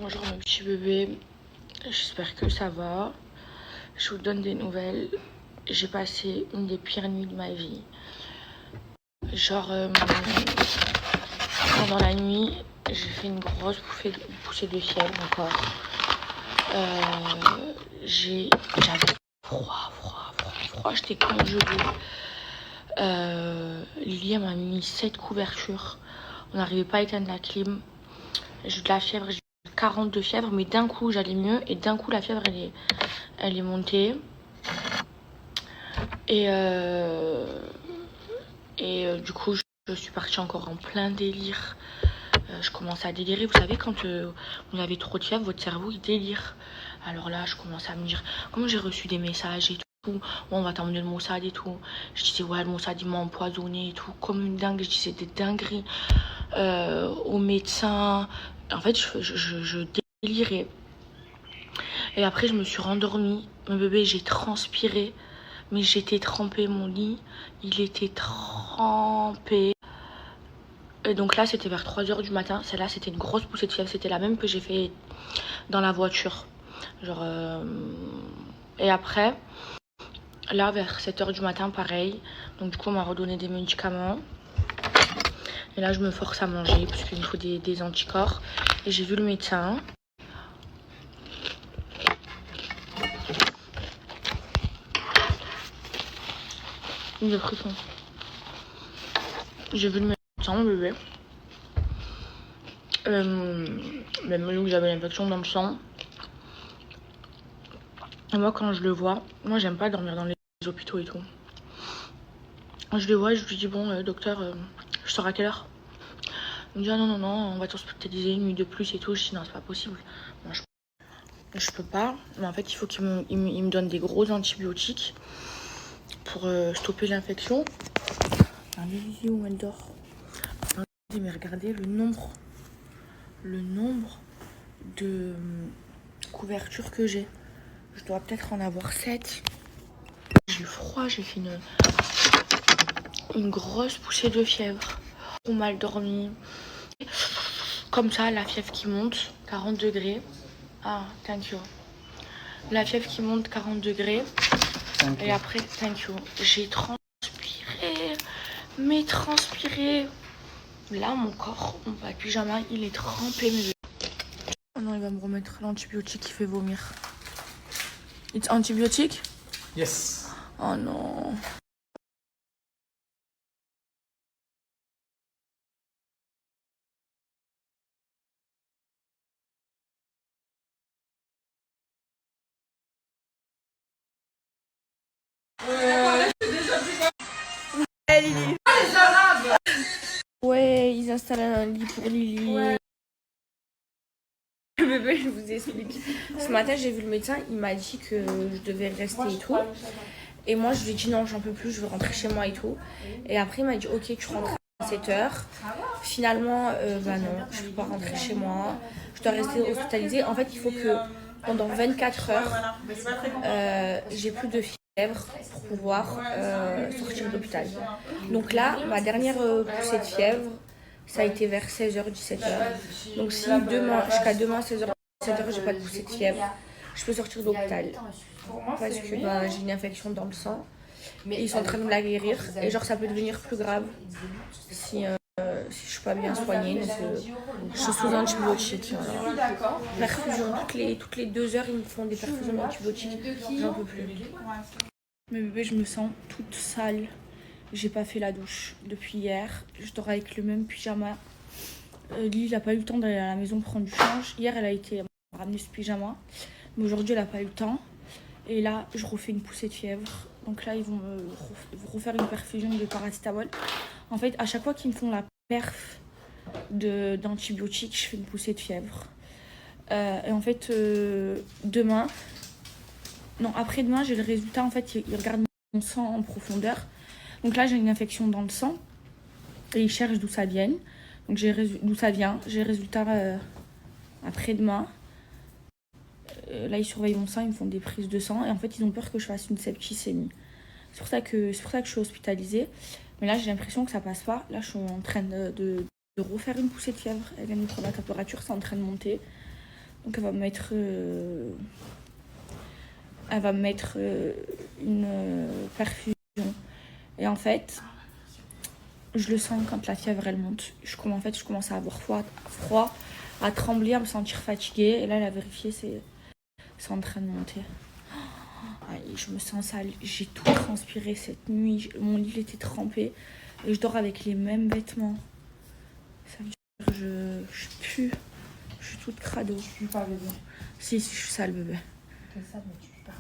Bonjour mes petits bébés, j'espère que ça va. Je vous donne des nouvelles. J'ai passé une des pires nuits de ma vie. Genre, pendant la nuit, j'ai fait une grosse poussée de fièvre encore. J'avais froid, j'étais congelée. Lily m'a mis 7 couvertures. On n'arrivait pas à éteindre la clim. J'ai eu de la fièvre, j'ai eu 42 fièvres, mais d'un coup j'allais mieux et d'un coup la fièvre elle est montée. Et du coup je suis partie encore en plein délire. Je commençais à délirer. Vous savez, quand vous avez trop de fièvre, votre cerveau il délire. Alors là, je commence à me dire, comme j'ai reçu des messages et tout, on va t'emmener le Mossad et tout. Je disais, ouais, le Mossad il m'a empoisonné et tout, comme une dingue. Je disais des dingueries aux médecins. En fait, je délirais. Et après, je me suis rendormie. Mon bébé, j'ai transpiré. Mais j'étais trempée, mon lit, il était trempé. Et donc là, c'était vers 3h du matin. Celle-là, c'était une grosse poussée de fièvre. C'était la même que j'ai fait dans la voiture. Genre, Et après, là, vers 7h du matin, pareil. Donc du coup, on m'a redonné des médicaments. Et là, je me force à manger parce qu'il me faut des anticorps. Et j'ai vu le médecin. Il a pris son. J'ai vu le médecin, mon bébé. Même lui, j'avais l'infection dans le sang. Et moi, quand je le vois, moi, j'aime pas dormir dans les hôpitaux et tout. Je le vois et je lui dis, bon, docteur, je sors à quelle heure? Il me dit, ah non, on va t'hospitaliser une nuit de plus et tout. Je dis, non, c'est pas possible. Moi, je peux pas. Mais en fait, il faut qu'il me donne des gros antibiotiques pour stopper l'infection. Ah, Lily, où elle dort. Mais regardez le nombre de couvertures que j'ai. Je dois peut-être en avoir 7. J'ai eu froid, j'ai fait une grosse poussée de fièvre. Trop mal dormi. Comme ça, la fièvre qui monte, 40 degrés. Ah, thank you. La fièvre qui monte, 40 degrés. Et après, thank you. J'ai transpiré. Mais transpiré. Là, mon corps, mon pyjama, il est trempé. Oh non, il va me remettre l'antibiotique qui fait vomir. It's antibiotique? Yes. Oh non. Lily. Ouais, ils installent un lit pour Lily. Ouais. Bébé, je vous explique. Ce matin, j'ai vu le médecin, il m'a dit que je devais rester et tout. Et moi, je lui ai dit non, j'en peux plus, je veux rentrer chez moi et tout. Et après, il m'a dit ok, tu rentres à 7h. Finalement, bah non, je peux pas rentrer chez moi. Je dois rester hospitalisée. En fait, il faut que pendant 24 heures, j'ai plus de fièvre pour pouvoir sortir de l'hôpital. Donc là, ma dernière poussée de fièvre, ça a été vers 16h, 17h. Donc si jusqu'à demain, 16h, 17h, j'ai pas de poussée de fièvre, je peux sortir de l'hôpital. Parce que j'ai une infection dans le sang. Et ils sont en train de me la guérir. Et genre, ça peut devenir plus grave si je suis pas bien soignée. Donc, je suis sous antibiotiques. Perfusion. Toutes les 2 heures, ils me font des perfusions d'antibiotiques. J'en peux plus. Mais bébé, je me sens toute sale. J'ai pas fait la douche depuis hier. Je dors avec le même pyjama. Lily n'a pas eu le temps d'aller à la maison prendre du change. Hier, elle m'a ramené ce pyjama. Mais aujourd'hui, elle n'a pas eu le temps. Et là, je refais une poussée de fièvre. Donc là, ils vont me refaire une perfusion de paracétamol. En fait, à chaque fois qu'ils me font la perf d'antibiotiques, je fais une poussée de fièvre. Et en fait, après-demain, j'ai le résultat. En fait, ils regardent mon sang en profondeur. Donc là, j'ai une infection dans le sang. Et ils cherchent d'où ça vient. Donc d'où ça vient. J'ai le résultat après-demain. Là, ils surveillent mon sang, ils me font des prises de sang. Et en fait, ils ont peur que je fasse une septicémie. C'est pour ça que je suis hospitalisée. Mais là, j'ai l'impression que ça passe pas. Là, je suis en train de refaire une poussée de fièvre. Elle vient de me prendre la température, c'est en train de monter. Donc elle va me mettre, une perfusion. Et en fait, je le sens quand la fièvre elle monte. Je commence à avoir froid, à trembler, à me sentir fatiguée. Et là, elle a vérifié, c'est en train de monter. Je me sens sale. J'ai tout transpiré cette nuit. Mon lit était trempé. Et je dors avec les mêmes vêtements. Ça veut dire que je pue. Je suis toute crado. Tu pues pas, bébé. Si, je suis sale, bébé. T'es sale, mais tu pues pas.